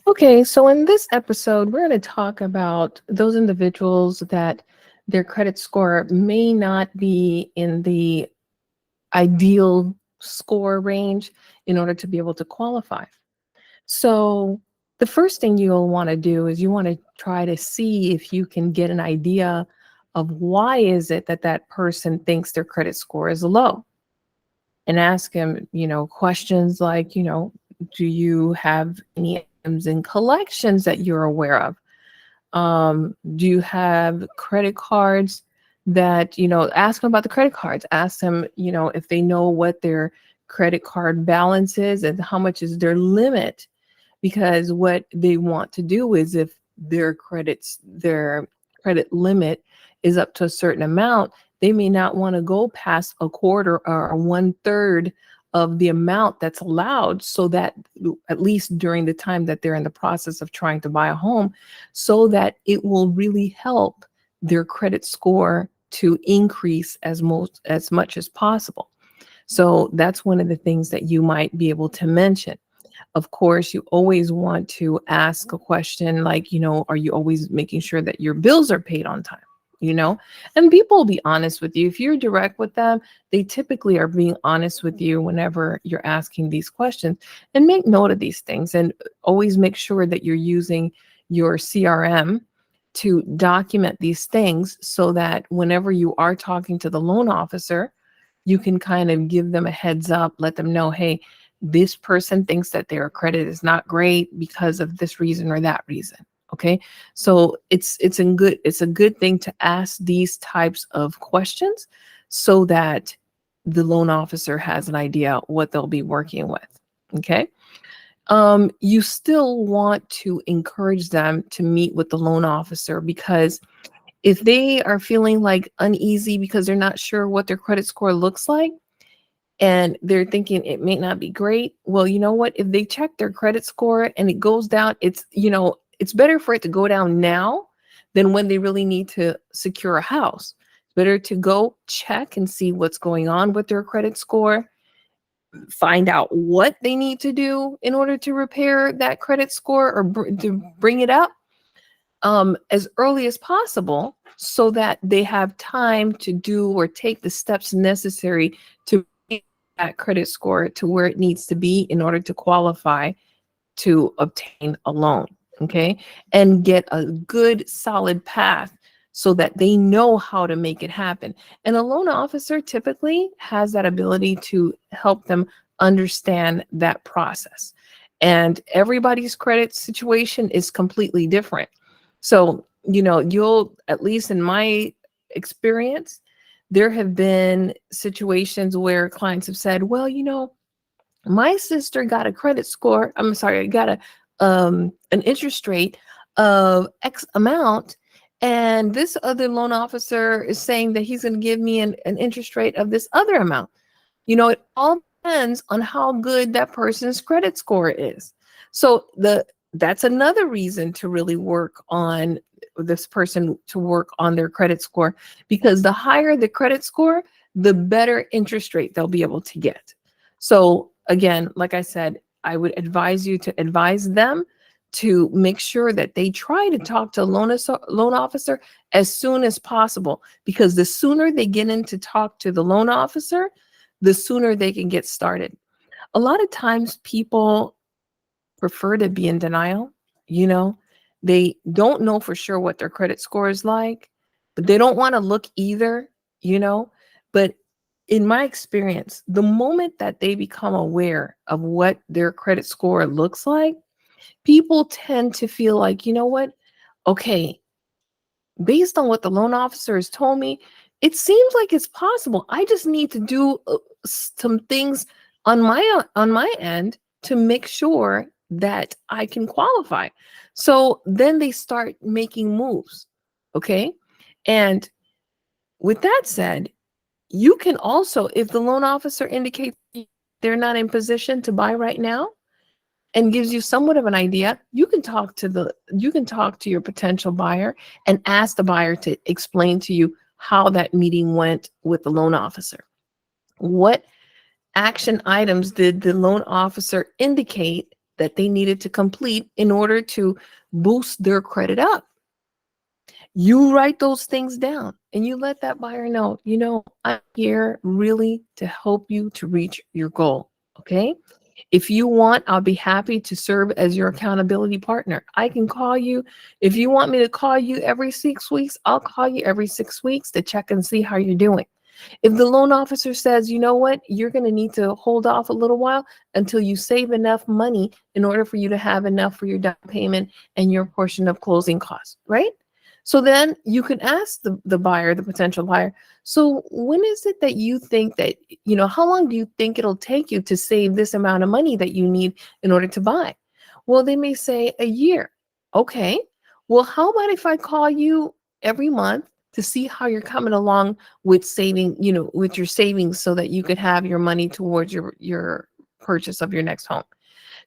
Okay, so in this episode, we're going to talk about those individuals that their credit score may not be in the ideal score range in order to be able to qualify. So, the first thing you'll want to do is you want to try to see if you can get an idea of why is it that that person thinks their credit score is low, and ask him, questions like, do you have any items in collections that you're aware of? Do you have credit cards that, ask them about the credit cards. Ask them, if they know what their credit card balance is and how much is their limit. Because what they want to do is if their credit limit is up to a certain amount, they may not want to go past a quarter or one third of the amount that's allowed, so that at least during the time that they're in the process of trying to buy a home, so that it will really help their credit score to increase as much as possible. So that's one of the things that you might be able to mention. Of course, you always want to ask a question like, are you always making sure that your bills are paid on time? You know, and people will be honest with you. If you're direct with them, they typically are being honest with you whenever you're asking these questions. And make note of these things and always make sure that you're using your CRM to document these things so that whenever you are talking to the loan officer, you can kind of give them a heads up, let them know, hey, this person thinks that their credit is not great because of this reason or that reason. Okay. So it's a good thing to ask these types of questions so that the loan officer has an idea what they'll be working with. Okay. You still want to encourage them to meet with the loan officer, because if they are feeling like uneasy because they're not sure what their credit score looks like, and they're thinking it may not be great. Well, you know what? If they check their credit score and it goes down, it's better for it to go down now than when they really need to secure a house. It's better to go check and see what's going on with their credit score, find out what they need to do in order to repair that credit score or to bring it up as early as possible, so that they have time to do or take the steps necessary to bring that credit score to where it needs to be in order to qualify to obtain a loan. Okay. And get a good solid path so that they know how to make it happen. And a loan officer typically has that ability to help them understand that process. And everybody's credit situation is completely different. So, you'll, at least in my experience, there have been situations where clients have said, well, my sister got a credit score. I'm sorry, I got an interest rate of X amount. And this other loan officer is saying that he's going to give me an interest rate of this other amount. It all depends on how good that person's credit score is. So that's another reason to really work on this person, to work on their credit score, because the higher the credit score, the better interest rate they'll be able to get. So again, like I said, I would advise you to advise them to make sure that they try to talk to a loan officer as soon as possible, because the sooner they get in to talk to the loan officer, the sooner they can get started. A lot of times people prefer to be in denial. You know, they don't know for sure what their credit score is like, but they don't want to look either, you know. But in my experience, the moment that they become aware of what their credit score looks like, people tend to feel like, you know what? Okay, based on what the loan officer has told me, it seems like it's possible. I just need to do some things on my end to make sure that I can qualify. So then they start making moves. Okay. And with that said, you can also, if the loan officer indicates they're not in position to buy right now and gives you somewhat of an idea, you can talk to your potential buyer and ask the buyer to explain to you how that meeting went with the loan officer. What action items did the loan officer indicate that they needed to complete in order to boost their credit up. You write those things down and you let that buyer know, I'm here really to help you to reach your goal. Okay. If you want, I'll be happy to serve as your accountability partner. I can call you. If you want me to call you every 6 weeks, I'll call you every 6 weeks to check and see how you're doing. If the loan officer says, you know what, you're going to need to hold off a little while until you save enough money in order for you to have enough for your down payment and your portion of closing costs, right? So then you can ask the buyer, the potential buyer, so when is it that you think that, how long do you think it'll take you to save this amount of money that you need in order to buy? Well, they may say a year. Okay. Well, how about if I call you every month to see how you're coming along with saving, with your savings so that you could have your money towards your purchase of your next home?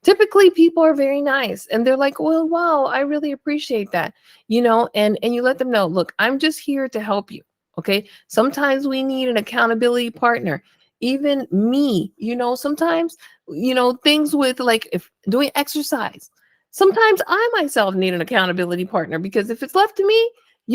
Typically people are very nice and they're like, well, wow, I really appreciate that, and you let them know, look, I'm just here to help you. Okay. Sometimes we need an accountability partner. Even me, sometimes, things with like if doing exercise, sometimes I myself need an accountability partner because if it's left to me,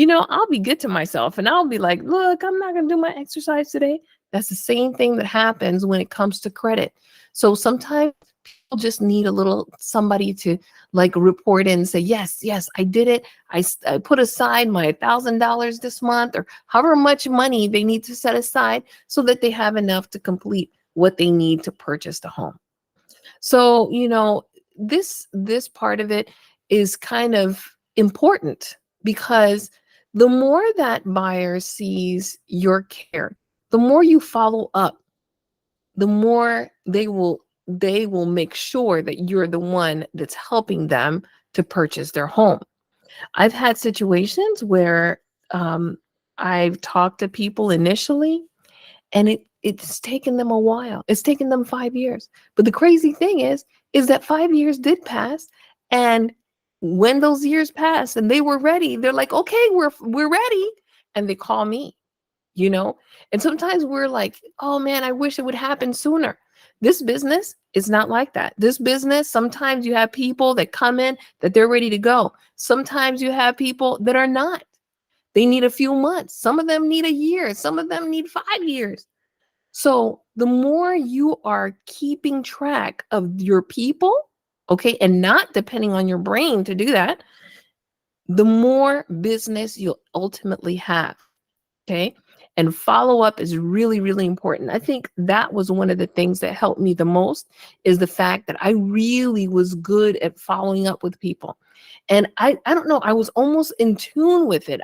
I'll be good to myself and I'll be like, look, I'm not going to do my exercise today. That's the same thing that happens when it comes to credit. So sometimes people just need a little somebody to like report in and say, yes, I did it. I put aside my $1,000 this month or however much money they need to set aside so that they have enough to complete what they need to purchase the home. So, this part of it is kind of important because the more that buyer sees your care, the more you follow up, the more they will make sure that you're the one that's helping them to purchase their home. I've had situations where I've talked to people initially and it's taken them a while. It's taken them 5 years. But the crazy thing is that 5 years did pass. And when those years passed and they were ready, they're like, okay, we're ready. And they call me, you know? And sometimes we're like, oh man, I wish it would happen sooner. This business is not like that. This business, sometimes you have people that come in that they're ready to go. Sometimes you have people that are not. They need a few months. Some of them need a year. Some of them need 5 years. So the more you are keeping track of your people, okay, and not depending on your brain to do that, the more business you'll ultimately have. Okay. And follow up is really, really important. I think that was one of the things that helped me the most is the fact that I really was good at following up with people. And I don't know, I was almost in tune with it.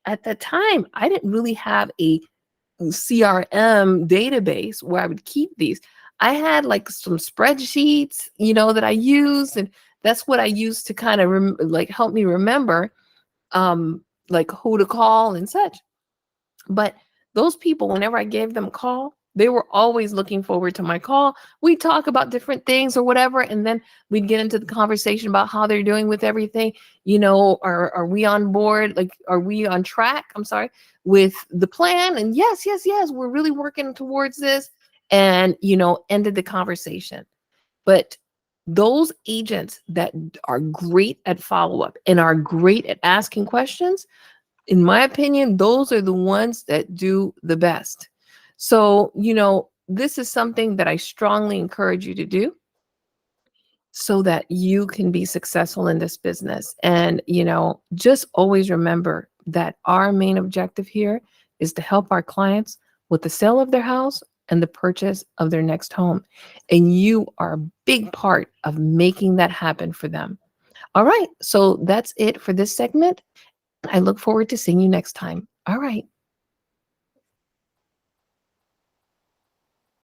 At the time, I didn't really have a CRM database where I would keep these. I had like some spreadsheets, that I used, and that's what I used to kind of like help me remember like who to call and such. But those people, whenever I gave them a call, they were always looking forward to my call. We'd talk about different things or whatever, and then we'd get into the conversation about how they're doing with everything. Are we on board? Like, are we on track? I'm sorry, with the plan? And yes, we're really working towards this. And, ended the conversation. But those agents that are great at follow-up and are great at asking questions, in my opinion, those are the ones that do the best. So, this is something that I strongly encourage you to do so that you can be successful in this business. And, just always remember that our main objective here is to help our clients with the sale of their house and the purchase of their next home. And you are a big part of making that happen for them. All right. So that's it for this segment. I look forward to seeing you next time. All right.